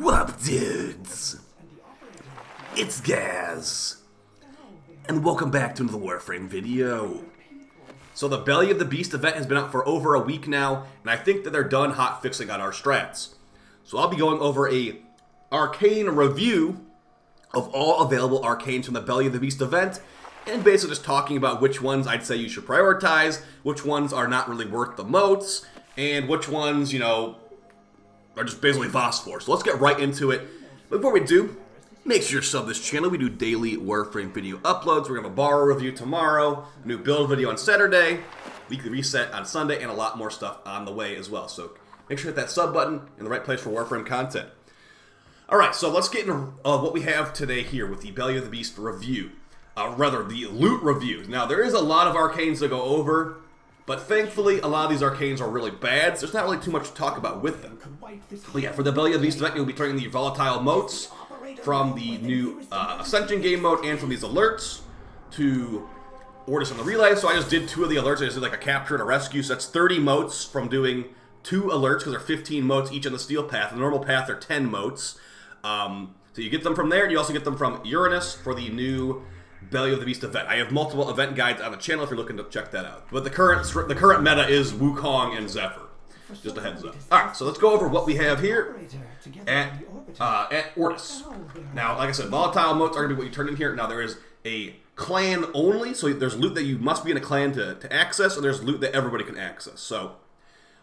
What up, dudes? It's Gaz, and welcome back to another Warframe video. So the Belly of the Beast event has been out for over a week now, and I think that they're done hot fixing on our strats. So I'll be going over a Arcane review of all available Arcanes from the Belly of the Beast event, and basically just talking about which ones I'd say you should prioritize, which ones are not really worth the motes, and which ones, you know, are just basically phosphor. So let's get right into it. But before we do, make sure you sub this channel. We do daily Warframe video uploads. We're going to have a borrow review tomorrow, a new build video on Saturday, weekly reset on Sunday, and a lot more stuff on the way as well. So make sure to hit that sub button in the right place for Warframe content. Alright, so let's get into what we have today here with the Belly of the Beast review. Rather, the loot review. Now, there is a lot of Arcanes to go over, but thankfully, a lot of these Arcanes are really bad, so there's not really too much to talk about with them. But yeah, for the Belly of the Beast event, you'll be turning the Volatile Motes from the new Ascension game mode and from these alerts to orders on the relay. So I just did 2 of the alerts. I just did like a capture and a rescue, so that's 30 motes from doing 2 alerts, because there are 15 motes each on the steel path. The normal path are 10 motes. So you get them from there, and you also get them from Uranus for the new Belly of the Beast event. I have multiple event guides on the channel if you're looking to check that out. But the current meta is Wukong and Zephyr. Just a heads up. Alright, so let's go over what we have here at Ortis. Now, like I said, volatile motes are going to be what you turn in here. Now, there is a clan only, so there's loot that you must be in a clan to access, and there's loot that everybody can access. So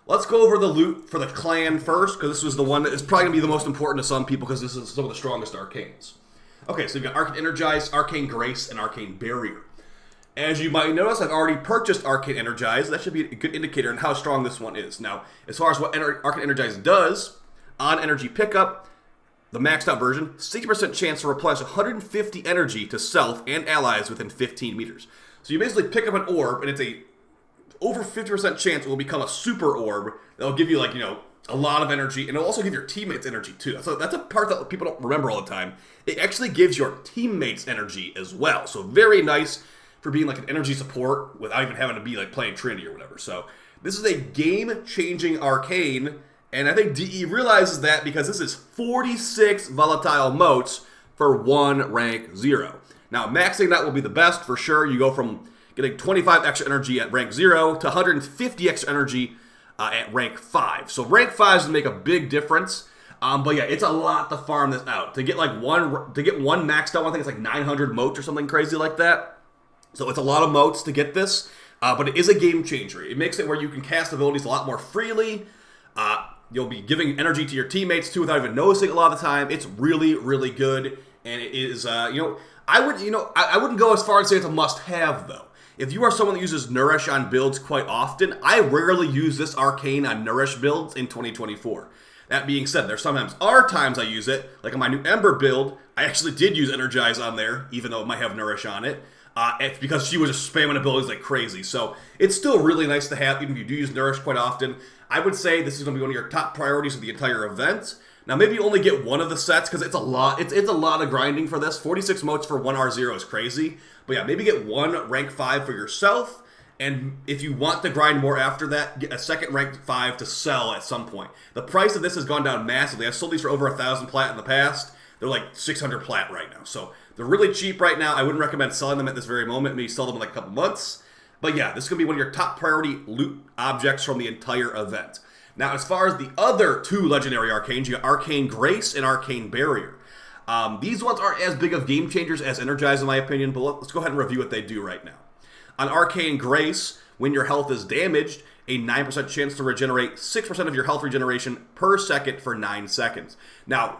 let's go over the loot for the clan first, because this was the one that is probably going to be the most important to some people, because this is some of the strongest Arcanes. Okay, so you've got Arcane Energize, Arcane Grace, and Arcane Barrier. As you might notice, I've already purchased Arcane Energize. That should be a good indicator on how strong this one is. Now, as far as what Arcane Energize does, on energy pickup, the maxed out version, 60% chance to replenish 150 energy to self and allies within 15 meters. So you basically pick up an orb, and it's a over 50% chance it will become a super orb that will give you, like, you know, a lot of energy, and it'll also give your teammates energy too. So that's a part that people don't remember all the time. It actually gives your teammates energy as well. So very nice for being like an energy support without even having to be like playing Trinity or whatever. So this is a game-changing Arcane, and I think DE realizes that because this is 46 volatile motes for 1 rank 0. Now maxing that will be the best for sure. You go from getting 25 extra energy at rank 0 to 150 extra energy at rank 5. So rank 5 is going to make a big difference. But yeah, it's a lot to farm this out. To get like one maxed out, I think it's like 900 motes or something crazy like that. So it's a lot of motes to get this, but it is a game changer. It makes it where you can cast abilities a lot more freely. You'll be giving energy to your teammates too without even noticing a lot of the time. It's really, really good, and it is, I wouldn't go as far as say it's a must-have though. If you are someone that uses Nourish on builds quite often, I rarely use this Arcane on Nourish builds in 2024. That being said, there sometimes are times I use it, like on my new Ember build, I actually did use Energize on there, even though it might have Nourish on it. It's because she was just spamming abilities like crazy. So it's still really nice to have, even if you do use Nourish quite often. I would say this is going to be one of your top priorities of the entire event. Now maybe you only get one of the sets, because it's a lot. It's a lot of grinding for this. 46 motes for 1 R0 is crazy. But yeah, maybe get 1 rank 5 for yourself. And if you want to grind more after that, get a second rank 5 to sell at some point. The price of this has gone down massively. I've sold these for over 1,000 plat in the past. They're like 600 plat right now. So they're really cheap right now. I wouldn't recommend selling them at this very moment. Maybe sell them in like a couple months. But yeah, this is going to be one of your top priority loot objects from the entire event. Now, as far as the other 2 legendary Arcanes, you got Arcane Grace and Arcane Barrier. These ones aren't as big of game changers as Energize in my opinion, but let's go ahead and review what they do right now. On Arcane Grace, when your health is damaged, a 9% chance to regenerate 6% of your health regeneration per second for 9 seconds. Now,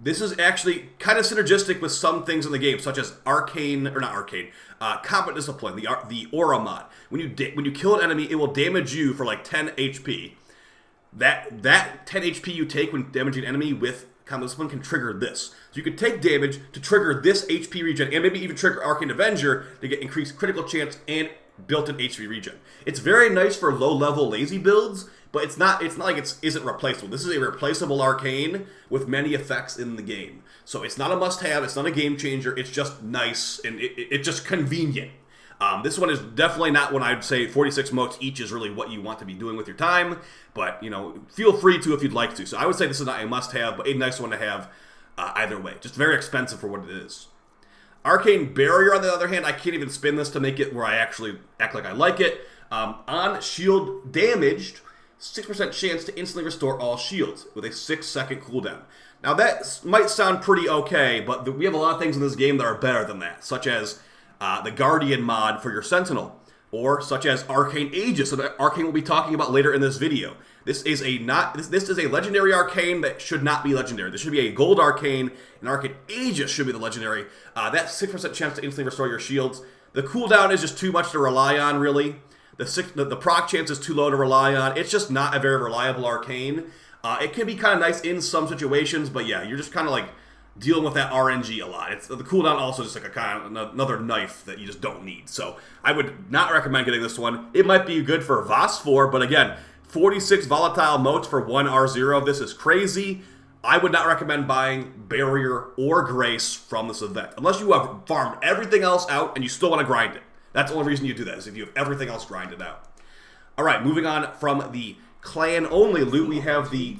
this is actually kind of synergistic with some things in the game, such as Combat Discipline, the Aura mod. When you kill an enemy, it will damage you for like 10 HP. That 10 HP you take when damaging an enemy with Combat Discipline can trigger this. So you could take damage to trigger this HP regen, and maybe even trigger Arcane Avenger to get increased critical chance and built-in HP regen. It's very nice for low-level lazy builds, but it's not like it isn't replaceable. This is a replaceable Arcane with many effects in the game. So it's not a must-have, it's not a game changer, it's just nice, and it's just convenient. This one is definitely not one I'd say 46 motes each is really what you want to be doing with your time, but, you know, feel free to if you'd like to. So I would say this is not a must-have, but a nice one to have either way. Just very expensive for what it is. Arcane Barrier, on the other hand, I can't even spin this to make it where I actually act like I like it. On shield damaged, 6% chance to instantly restore all shields with a 6-second cooldown. Now that might sound pretty okay, but we have a lot of things in this game that are better than that, such as the Guardian mod for your Sentinel, or such as Arcane Aegis, that Arcane will be talking about later in this video. This is a legendary Arcane that should not be legendary. This should be a gold Arcane, and Arcane Aegis should be the legendary. That 6% chance to instantly restore your shields. The cooldown is just too much to rely on, really. The proc chance is too low to rely on. It's just not a very reliable Arcane. It can be kind of nice in some situations, but yeah, you're just kind of like dealing with that RNG a lot. The cooldown also just like a kind of another knife that you just don't need. So I would not recommend getting this one. It might be good for VOS 4, but again, 46 volatile motes for 1 R0. This is crazy. I would not recommend buying Barrier or Grace from this event, unless you have farmed everything else out and you still want to grind it. That's the only reason you do that, is if you have everything else grinded out. Alright, moving on from the clan-only loot, we have the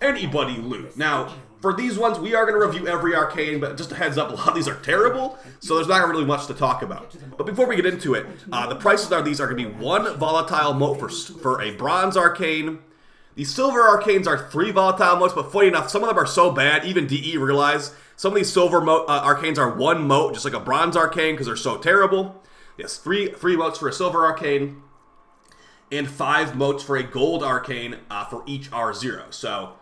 anybody loot. Now, for these ones, we are going to review every Arcane, but just a heads up, a lot of these are terrible, so there's not really much to talk about. But before we get into it, the prices are these are going to be 1 volatile mote for a bronze Arcane. The silver Arcanes are 3 volatile motes, but funny enough, some of them are so bad, even DE realize some of these silver Arcanes are 1 mote, just like a bronze Arcane, because they're so terrible. Yes, 3 motes for a silver Arcane, and 5 motes for a gold Arcane for each R0. So,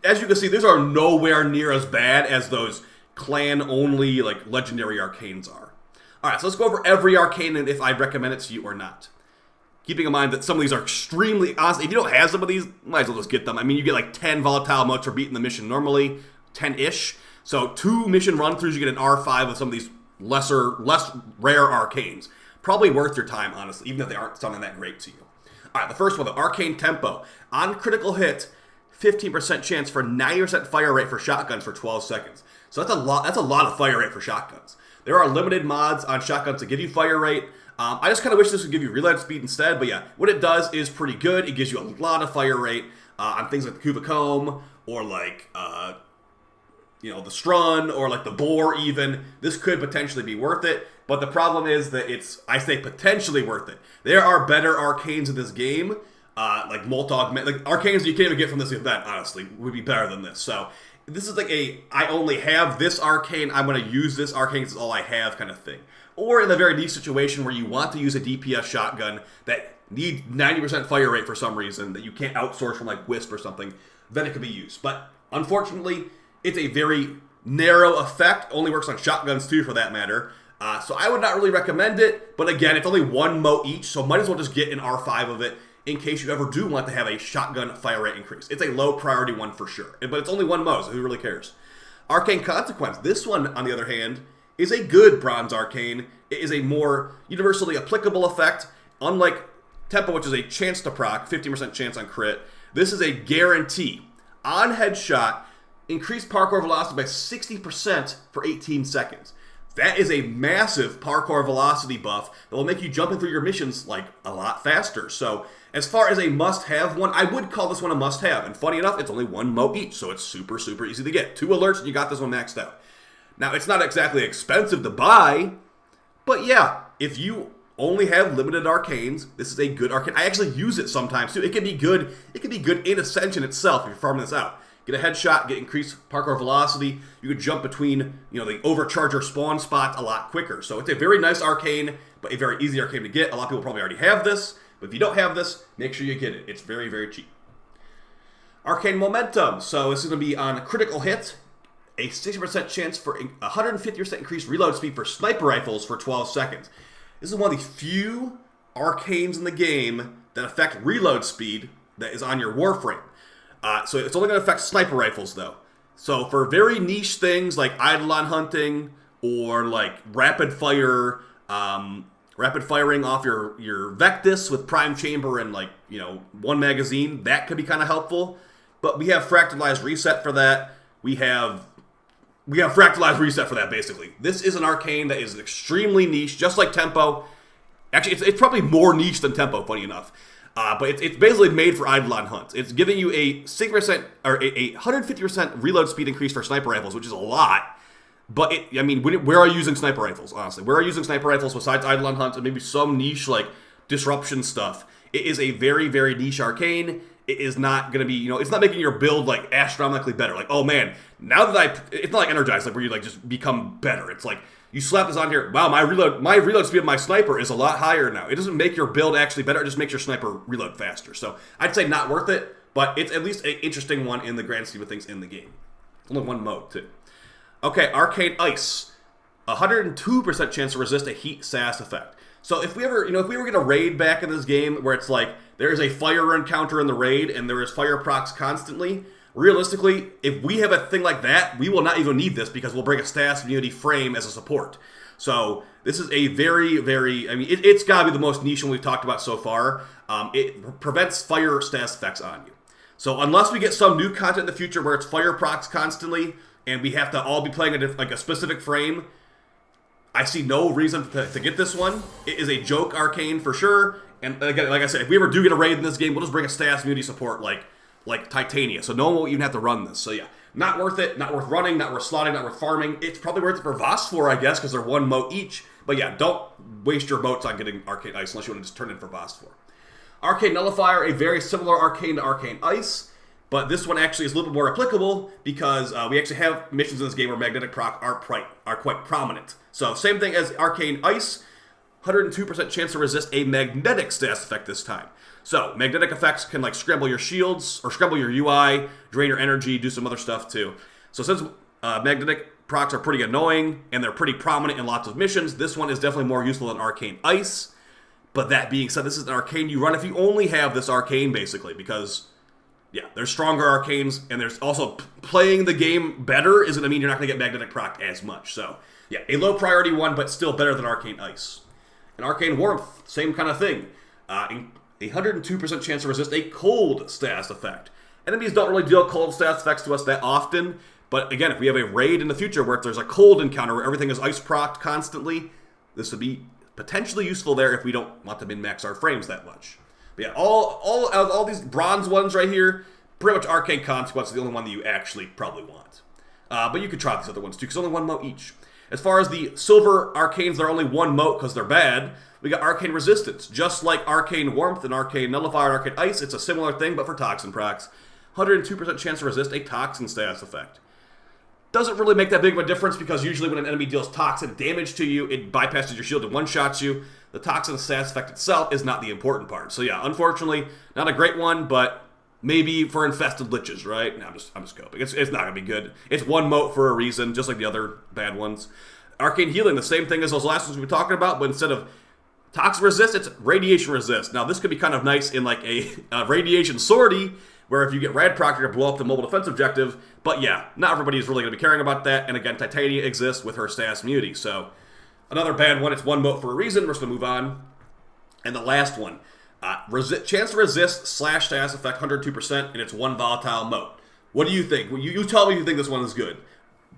as you can see, these are nowhere near as bad as those clan-only, like, legendary Arcanes are. Alright, so let's go over every Arcane and if I'd recommend it to you or not. Keeping in mind that some of these are extremely, honestly, if you don't have some of these, might as well just get them. I mean, you get like 10 volatile motes for beating the mission normally, 10-ish. So 2 mission run-throughs, you get an R5 with some of these less rare Arcanes. Probably worth your time, honestly, even if they aren't sounding that great to you. Alright, the first one, the Arcane Tempo. On critical hit, 15% chance for 90% fire rate for shotguns for 12 seconds. So that's a lot of fire rate for shotguns. There are limited mods on shotguns to give you fire rate. I just kind of wish this would give you reload speed instead, but yeah, what it does is pretty good. It gives you a lot of fire rate on things like the Kuvacomb, or like, you know, the Strun, or like the Boar even. This could potentially be worth it, but the problem is that I say potentially worth it. There are better Arcanes in this game, like multi-augment, like Arcanes you can't even get from this event, honestly, would be better than this. So this is like I only have this Arcane, I'm going to use this Arcane, it's all I have kind of thing. Or in the very niche situation where you want to use a DPS shotgun that needs 90% fire rate for some reason, that you can't outsource from like Wisp or something, then it could be used. But unfortunately, it's a very narrow effect, only works on shotguns too for that matter. So I would not really recommend it, but again, it's only 1 mote each, so might as well just get an R5 of it in case you ever do want to have a shotgun fire rate increase. It's a low priority one for sure, but it's only 1 mote, so who really cares? Arcane Consequence. This one, on the other hand, is a good bronze Arcane. It is a more universally applicable effect. Unlike Tempo, which is a chance to proc, 50% chance on crit, this is a guarantee. On headshot, increase parkour velocity by 60% for 18 seconds. That is a massive parkour velocity buff that will make you jumping through your missions like a lot faster. So as far as a must-have one, I would call this one a must-have. And funny enough, it's only 1 mote each, so it's super, super easy to get. 2 alerts and you got this one maxed out. Now, it's not exactly expensive to buy, but yeah, if you only have limited Arcanes, this is a good Arcane. I actually use it sometimes too. It can be good. It can be good in Ascension itself if you're farming this out. Get a headshot, get increased parkour velocity. You could jump between, you know, the overcharger spawn spots a lot quicker. So it's a very nice Arcane, but a very easy Arcane to get. A lot of people probably already have this, but if you don't have this, make sure you get it. It's very, very cheap. Arcane Momentum. So this is going to be on a critical hit. A 60% chance for 150% increased reload speed for sniper rifles for 12 seconds. This is one of the few Arcanes in the game that affect reload speed that is on your Warframe. So it's only going to affect sniper rifles, though. So for very niche things like Eidolon hunting or like rapid firing off your Vectis with Prime Chamber and like, you know, 1 magazine, that could be kind of helpful. But we have Fractalized Reset for that. We have we have Fractalized Reset for that, basically. This is an arcane that is extremely niche, just like Tempo. Actually, it's probably more niche than Tempo, funny enough. But it's basically made for Eidolon Hunt. It's giving you a 60% or a 150% reload speed increase for sniper rifles, which is a lot. But I mean, where are you using sniper rifles? Honestly, where are you using sniper rifles besides Eidolon Hunt and maybe some niche like disruption stuff? It is a very, very niche arcane. It is not going to be, it's not making your build like astronomically better. Like, oh man, now that it's not like Energize, like where you like just become better. It's like you slap this on here. Wow, my reload speed of my sniper is a lot higher now. It doesn't make your build actually better. It just makes your sniper reload faster. So I'd say not worth it, but it's at least an interesting one in the grand scheme of things in the game. Only one mode too. Okay, Arcane Ice, 102% chance to resist a heat SAS effect. So if we ever, if we were going to raid back in this game where it's like there is a fire encounter in the raid and there is fire procs constantly, realistically, if we have a thing like that, we will not even need this because we'll bring a status immunity frame as a support. So this is a very, very, it's got to be the most niche one we've talked about so far. It prevents fire status effects on you. So unless we get some new content in the future where it's fire procs constantly and we have to all be playing a specific frame, I see no reason to get this one. It is a joke arcane for sure. And again, like I said, if we ever do get a raid in this game, we'll just bring a status immunity support like Titania. So no one will even have to run this. So yeah, not worth it, not worth running, not worth slotting, not worth farming. It's probably worth it for Voss4, I guess, because they're one mote each. But yeah, don't waste your motes on getting Arcane Ice unless you want to just turn it in for Voss4. Arcane Nullifier, a very similar arcane to Arcane Ice. But this one actually is a little bit more applicable because we actually have missions in this game where magnetic proc are quite prominent. So same thing as Arcane Ice, 102% chance to resist a magnetic status effect this time. So magnetic effects can like scramble your shields or scramble your UI, drain your energy, do some other stuff too. So since magnetic procs are pretty annoying and they're pretty prominent in lots of missions, this one is definitely more useful than Arcane Ice. But that being said, this is an arcane you run if you only have this arcane basically because yeah, there's stronger arcanes, and there's also playing the game better isn't going to mean you're not going to get magnetic proc as much. So, yeah, a low priority one, but still better than Arcane Ice. And Arcane Warmth, same kind of thing. A 102% chance to resist a cold status effect. Enemies don't really deal cold status effects to us that often, but again, if we have a raid in the future where there's a cold encounter where everything is ice procced constantly, this would be potentially useful there if we don't want to min-max our frames that much. But yeah, all these bronze ones right here, pretty much Arcane Consequence is the only one that you actually probably want. But you could try these other ones too, because only one mote each. As far as the silver arcanes, they're only one mote because they're bad. We got Arcane Resistance. Just like Arcane Warmth and Arcane Nullifier and Arcane Ice, it's a similar thing, but for Toxin procs. 102% chance to resist a Toxin status effect. Doesn't really make that big of a difference because usually when an enemy deals Toxin damage to you, it bypasses your shield and one-shots you. The Toxin status effect itself is not the important part. So yeah, unfortunately, not a great one, but maybe for infested liches, right? No, I'm just coping. It's not going to be good. It's one mote for a reason, just like the other bad ones. Arcane Healing, the same thing as those last ones we were talking about, but instead of Toxin Resist, it's Radiation Resist. Now, this could be kind of nice in like a Radiation Sortie, where if you get Rad Proc, you're going to blow up the mobile defense objective. But yeah, not everybody is really going to be caring about that. And again, Titania exists with her status immunity. So another bad one. It's one mote for a reason. We're just going to move on. And the last one. Chance to resist / status effect 102%, and it's one volatile mote. What do you think? You tell me if you think this one is good.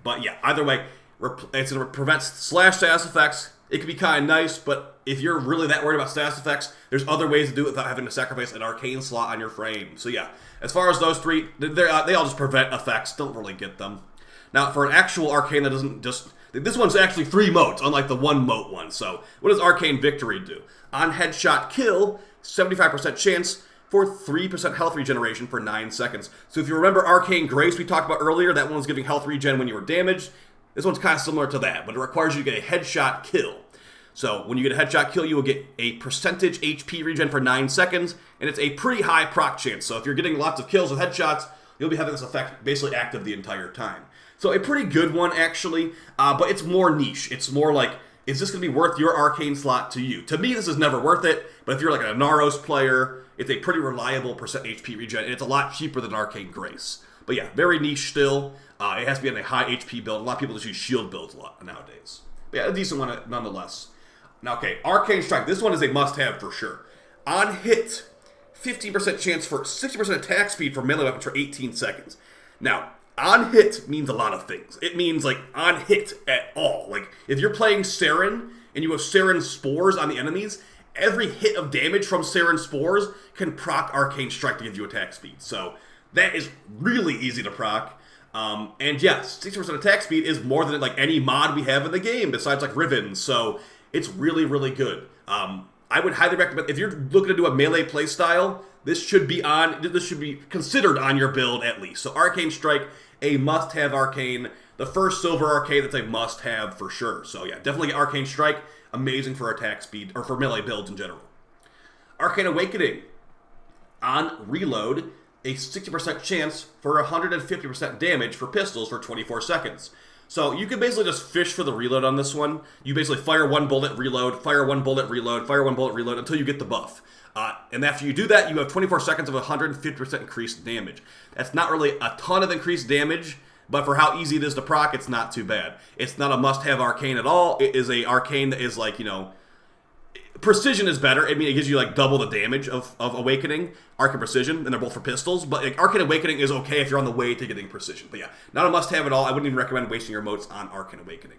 But yeah, either way, it's going to prevent / status effects. It can be kind of nice, but if you're really that worried about status effects, there's other ways to do it without having to sacrifice an arcane slot on your frame. So yeah, as far as those three, they all just prevent effects. Don't really get them. Now, for an actual arcane that doesn't just... This one's actually 3 motes, unlike the 1 mote one. So what does Arcane Victory do? On headshot kill, 75% chance for 3% health regeneration for 9 seconds. So if you remember Arcane Grace we talked about earlier, that one was giving health regen when you were damaged. This one's kind of similar to that, but it requires you to get a headshot kill. So when you get a headshot kill, you will get a percentage HP regen for 9 seconds, and it's a pretty high proc chance. So if you're getting lots of kills with headshots, you'll be having this effect basically active the entire time. So a pretty good one, actually, but it's more niche. It's more like, is this going to be worth your arcane slot to you? To me, this is never worth it, but if you're like a Naros player, it's a pretty reliable percent HP regen, and it's a lot cheaper than Arcane Grace. But yeah, very niche still. It has to be on a high HP build. A lot of people just use shield builds a lot nowadays. But yeah, a decent one nonetheless. Now, okay, Arcane Strike. This one is a must-have for sure. On hit, 15% chance for 60% attack speed for melee weapons for 18 seconds. Now, on hit means a lot of things. It means, like, on hit at all. Like, if you're playing Saren and you have Saren Spores on the enemies, every hit of damage from Saren Spores can proc Arcane Strike to give you attack speed. So that is really easy to proc. And yes, 60% attack speed is more than like any mod we have in the game besides like Riven. So it's really, really good. I would highly recommend, if you're looking to do a melee playstyle, this should be considered on your build at least. So Arcane Strike, a must-have arcane. The first silver arcane, that's a must-have for sure. So yeah, definitely get Arcane Strike. Amazing for attack speed, or for melee builds in general. Arcane Awakening. On reload, a 60% chance for 150% damage for pistols for 24 seconds. So you can basically just fish for the reload on this one. You basically fire one bullet, reload, fire one bullet, reload, fire one bullet, reload, until you get the buff. And after you do that, you have 24 seconds of 150% increased damage. That's not really a ton of increased damage, but for how easy it is to proc, it's not too bad. It's not a must-have arcane at all. It is a arcane that is like, you know, precision is better. I mean, it gives you like double the damage of Awakening, Arcane Precision, and they're both for pistols. But like, Arcane Awakening is okay if you're on the way to getting Precision. But yeah, not a must-have at all. I wouldn't even recommend wasting your motes on Arcane Awakening.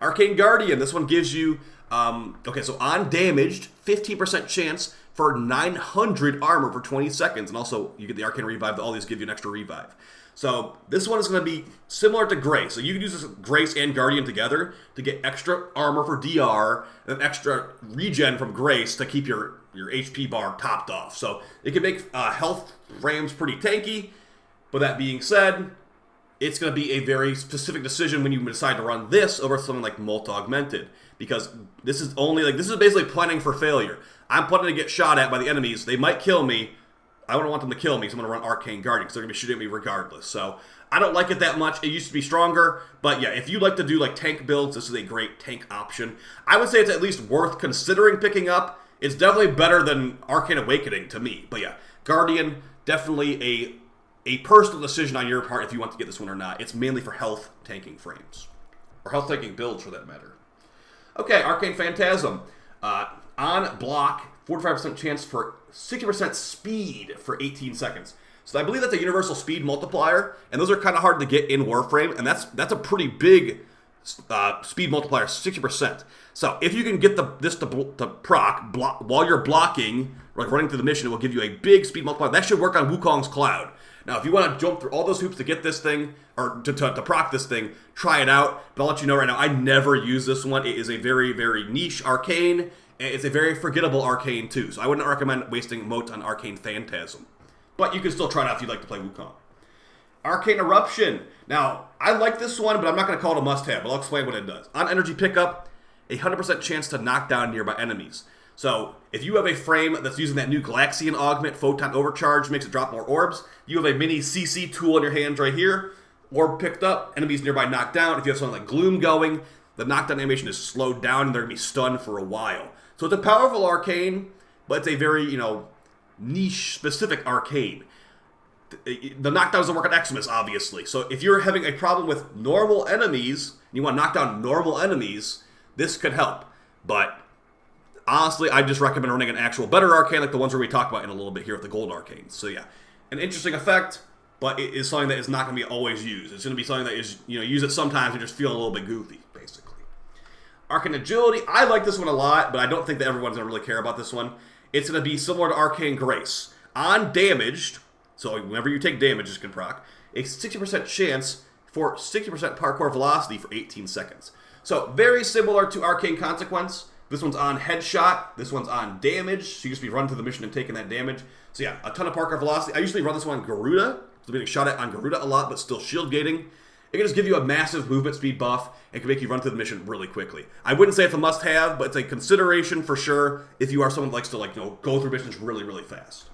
Arcane Guardian, this one gives you, okay, so on damaged, 15% chance for 900 armor for 20 seconds. And also, you get the Arcane Revive. All these give you an extra revive. So this one is going to be similar to Grace. So you can use this Grace and Guardian together to get extra armor for DR and extra regen from Grace to keep your HP bar topped off. So it can make health frames pretty tanky. But that being said, it's going to be a very specific decision when you decide to run this over something like Mote Augmented. Because this is basically planning for failure. I'm planning to get shot at by the enemies. They might kill me. I don't want them to kill me, so I'm going to run Arcane Guardian, because they're going to be shooting at me regardless. So I don't like it that much. It used to be stronger, but yeah, if you like to do like tank builds, this is a great tank option. I would say it's at least worth considering picking up. It's definitely better than Arcane Awakening to me. But yeah, Guardian, definitely a personal decision on your part if you want to get this one or not. It's mainly for health tanking frames. Or health tanking builds, for that matter. Okay, Arcane Phantasm. On block, 45% chance for 60% speed for 18 seconds. So I believe that's a universal speed multiplier, and those are kind of hard to get in Warframe, and that's a pretty big speed multiplier, 60%. So if you can get this to proc while you're blocking, like running through the mission, it will give you a big speed multiplier. That should work on Wukong's Cloud. Now, if you want to jump through all those hoops to get this thing, or to proc this thing, try it out. But I'll let you know right now, I never use this one. It is a very, very niche arcane. It's a very forgettable arcane, too. So I wouldn't recommend wasting mote on Arcane Phantasm. But you can still try it out if you'd like to play Wukong. Arcane Eruption. Now, I like this one, but I'm not going to call it a must-have. But I'll explain what it does. On energy pickup, a 100% chance to knock down nearby enemies. So, if you have a frame that's using that new Galaxian Augment, Photon Overcharge, makes it drop more orbs, you have a mini CC tool in your hands right here. Orb picked up, enemies nearby knocked down. If you have something like Gloom going, the knockdown animation is slowed down and they're going to be stunned for a while. So it's a powerful arcane, but it's a very, niche, specific arcane. The knockdown doesn't work on Eximus, obviously. So if you're having a problem with normal enemies, and you want to knock down normal enemies, this could help. But honestly, I just recommend running an actual better arcane, like the ones where we talked about in a little bit here with the gold arcanes. So yeah, an interesting effect, but it is something that is not going to be always used. It's going to be something that is, use it sometimes and just feel a little bit goofy, basically. Arcane Agility, I like this one a lot, but I don't think that everyone's going to really care about this one. It's going to be similar to Arcane Grace. On damaged, so whenever you take damage, this can proc, a 60% chance for 60% parkour velocity for 18 seconds. So very similar to Arcane Consequence. This one's on headshot, this one's on damage, so you just be running through the mission and taking that damage. So yeah, a ton of parkour velocity. I usually run this one on Garuda, so I'm getting shot at on Garuda a lot, but still shield gating. It can just give you a massive movement speed buff and can make you run through the mission really quickly. I wouldn't say it's a must-have, but it's a consideration for sure if you are someone that likes to go through missions really, really fast.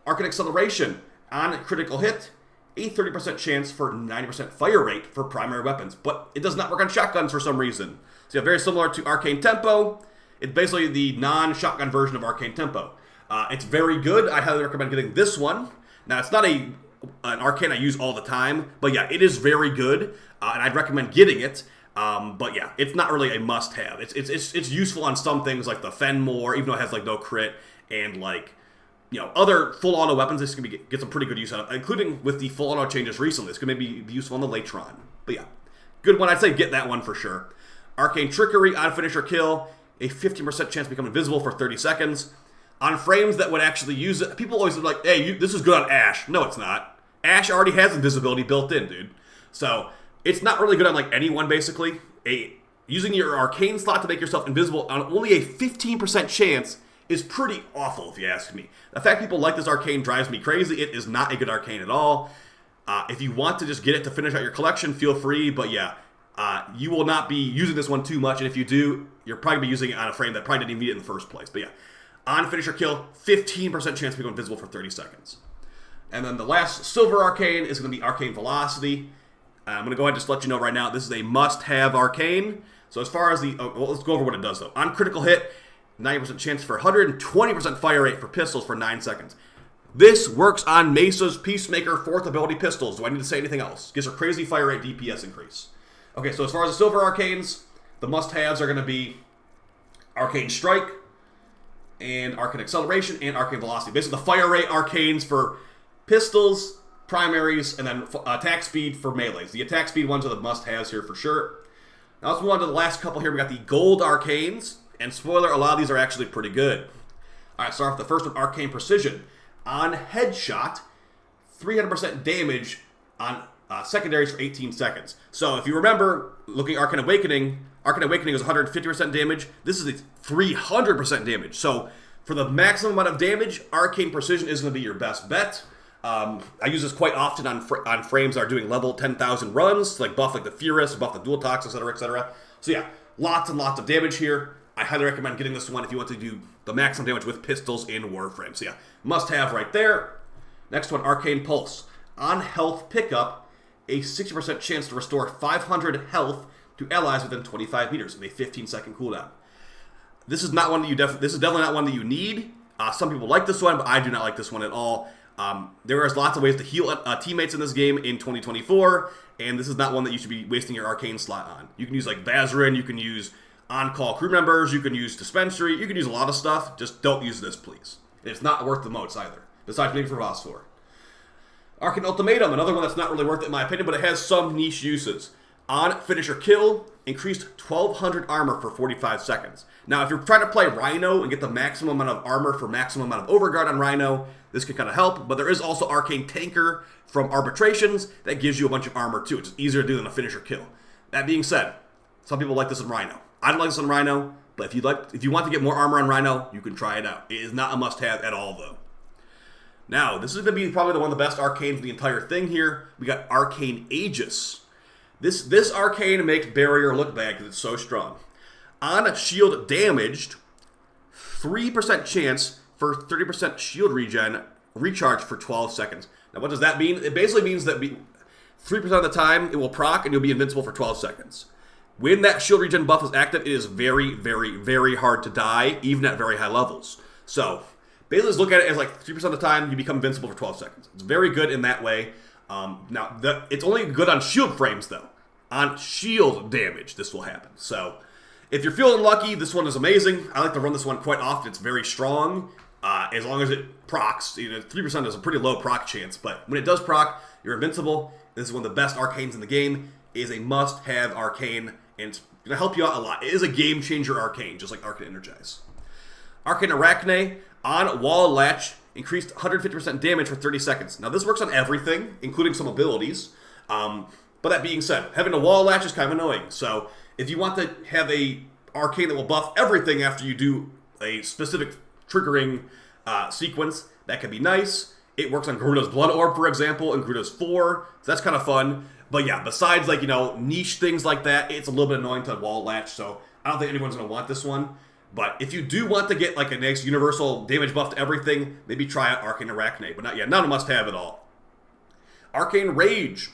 Arcane Acceleration. On critical hit, a 30% chance for 90% fire rate for primary weapons, but it does not work on shotguns for some reason. So yeah, very similar to Arcane Tempo. It's basically the non-shotgun version of Arcane Tempo. It's very good. I highly recommend getting this one. Now, it's not an arcane I use all the time, but yeah, it is very good, and I'd recommend getting it. But yeah, it's not really a must-have. It's useful on some things like the Fenmore, even though it has no crit, and other full auto weapons, this can get some pretty good use out of, including with the full auto changes recently. It's going to maybe be useful on the Latron. But yeah, good one. I'd say get that one for sure. Arcane Trickery on finish or kill, a 15% chance to become invisible for 30 seconds. On frames that would actually use it, people always are like, hey, this is good on Ashe. No, it's not. Ashe already has invisibility built in, dude. So it's not really good on like anyone, basically. Using your Arcane slot to make yourself invisible on only a 15% chance is pretty awful, if you ask me. The fact people like this Arcane drives me crazy. It is not a good Arcane at all. If you want to just get it to finish out your collection, feel free. But yeah, you will not be using this one too much. And if you do, you're probably be using it on a frame that probably didn't even need it in the first place. But yeah, on finish or kill, 15% chance to become invisible for 30 seconds. And then the last silver Arcane is going to be Arcane Velocity. I'm going to go ahead and just let you know right now, this is a must-have Arcane. So as far as let's go over what it does, though. On critical hit, 90% chance for 120% fire rate for pistols for 9 seconds. This works on Mesa's Peacemaker 4th ability pistols. Do I need to say anything else? Gives a crazy fire rate DPS increase. Okay, so as far as the silver Arcanes, the must-haves are going to be Arcane Strike, and Arcane Acceleration, and Arcane Velocity. Basically, the fire rate Arcanes for pistols, primaries, and then attack speed for melees. The attack speed ones are the must-haves here for sure. Now let's move on to the last couple here. We got the gold Arcanes, and spoiler, a lot of these are actually pretty good. Alright, start off the first one, Arcane Precision. On headshot, 300% damage on secondaries for 18 seconds. So if you remember, looking at Arcane Awakening is 150% damage. This is a 300% damage. So for the maximum amount of damage, Arcane Precision is going to be your best bet. I use this quite often on frames that are doing level 10,000 runs, like buff like the Furus, buff the Dual Tox, etc., etc. So yeah, lots and lots of damage here. I highly recommend getting this one if you want to do the maximum damage with pistols in Warframe. So yeah, must have right there. Next one, Arcane Pulse. On health pickup, a 60% chance to restore 500 health to allies within 25 meters with a 15-second cooldown. This is not one that this is definitely not one that you need. Some people like this one, but I do not like this one at all. There is lots of ways to heal teammates in this game in 2024, and this is not one that you should be wasting your Arcane slot on. You can use like Vazarin, you can use on-call crew members, you can use Dispensary, you can use a lot of stuff. Just don't use this, please. It's not worth the motes either, besides being for Phosphor. Arcane Ultimatum, another one that's not really worth it in my opinion, but it has some niche uses. On finish or kill, increased 1200 armor for 45 seconds. Now, if you're trying to play Rhino and get the maximum amount of armor for maximum amount of overguard on Rhino, this could kind of help, but there is also Arcane Tanker from Arbitrations that gives you a bunch of armor too. It's just easier to do than a finish or kill. That being said, some people like this in Rhino. I don't like this on Rhino, but if you want to get more armor on Rhino, you can try it out. It is not a must-have at all, though. Now, this is going to be probably one of the best Arcanes of the entire thing here. We got Arcane Aegis. This Arcane makes Barrier look bad because it's so strong. On a shield damaged, 3% chance for 30% shield recharge for 12 seconds. Now, what does that mean? It basically means that 3% of the time it will proc and you'll be invincible for 12 seconds. When that shield regen buff is active, it is very, very, very hard to die, even at very high levels. So, basically just look at it as like 3% of the time you become invincible for 12 seconds. It's very good in that way. Now, it's only good on shield frames, though. On shield damage, this will happen. So, if you're feeling lucky, this one is amazing. I like to run this one quite often. It's very strong. As long as it procs. 3% is a pretty low proc chance, but when it does proc, you're invincible. This is one of the best Arcanes in the game. It is a must-have Arcane, and it's going to help you out a lot. It is a game-changer Arcane, just like Arcane Energize. Arcane Arachne, on wall latch, increased 150% damage for 30 seconds. Now, this works on everything, including some abilities. But that being said, having a wall latch is kind of annoying. So, if you want to have a Arcane that will buff everything after you do a specific triggering sequence, that can be nice. It works on Garuda's Blood Orb, for example, and Garuda's 4, so that's kind of fun. But yeah, besides like, niche things like that, it's a little bit annoying to wall latch, so I don't think anyone's going to want this one. But if you do want to get like a nice universal damage buff to everything, maybe try out Arcane Arachne, but not a must-have at all. Arcane Rage.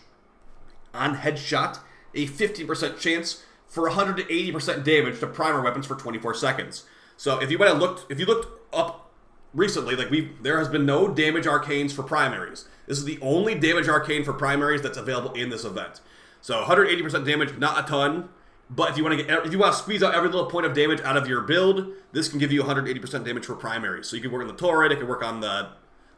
On headshot, a 15% chance for 180% damage to primer weapons for 24 seconds. So if you looked up recently, there has been no damage Arcanes for primaries. This is the only damage Arcane for primaries that's available in this event. So 180% damage, not a ton. But if you want to squeeze out every little point of damage out of your build, this can give you 180% damage for primaries. So you can work on the Taurid, it can work on the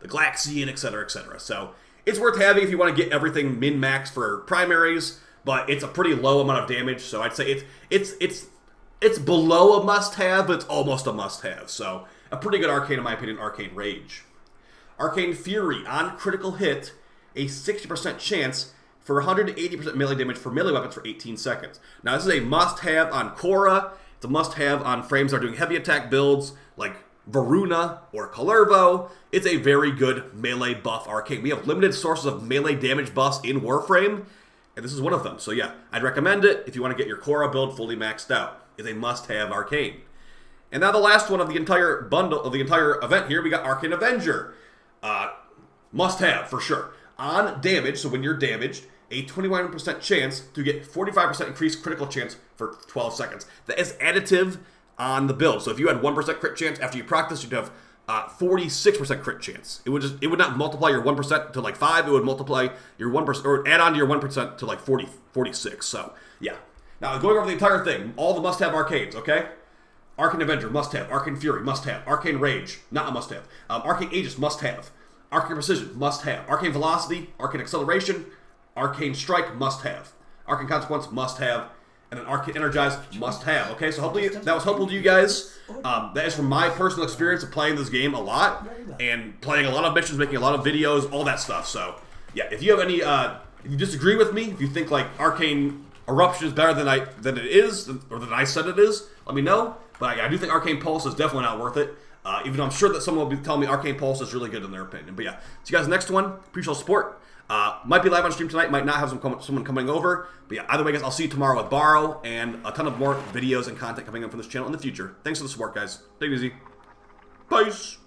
Glaxian, etc., etc. So it's worth having if you want to get everything min-max for primaries, but it's a pretty low amount of damage. So I'd say it's below a must-have, but it's almost a must-have. So a pretty good Arcane, in my opinion, Arcane Rage. Arcane Fury, on critical hit, a 60% chance for 180% melee damage for melee weapons for 18 seconds. Now, this is a must-have on Korra. It's a must-have on frames that are doing heavy attack builds like Varuna or Kalervo. It's a very good melee buff Arcane. We have limited sources of melee damage buffs in Warframe, and this is one of them. So yeah, I'd recommend it if you want to get your Korra build fully maxed out. It's a must-have Arcane. And now the last one of the entire bundle, of the entire event here, we got Arcane Avenger. Must-have, for sure. On damage, so when you're damaged, a 21% chance to get 45% increased critical chance for 12 seconds. That is additive on the build. So if you had 1% crit chance after you practice, you'd have 46% crit chance. It would not multiply your 1% to like 5. It would multiply your 1%, or add on to your 1% to like 46. So yeah. Now going over the entire thing, all the must-have arcanes, okay? Arcane Avenger, must-have. Arcane Fury, must-have. Arcane Rage, not a must-have. Arcane Aegis, must-have. Arcane Precision, must-have. Arcane Velocity, Arcane Acceleration, Arcane Strike, must-have. Arcane Consequence, must-have. And then Arcane Energize, must-have. Okay, so hopefully that was helpful to you guys. That is from my personal experience of playing this game a lot, and playing a lot of missions, making a lot of videos, all that stuff. So, yeah, if you have any, if you disagree with me, if you think, like, Arcane Eruption is better than it is, or than I said it is, let me know. But I do think Arcane Pulse is definitely not worth it. Even though I'm sure that someone will be telling me Arcane Pulse is really good in their opinion. But yeah, see you guys next one. Appreciate the support. Might be live on stream tonight, might not have someone coming over. But yeah, either way, guys, I'll see you tomorrow with Borrow and a ton of more videos and content coming up from this channel in the future. Thanks for the support, guys. Take it easy. Peace.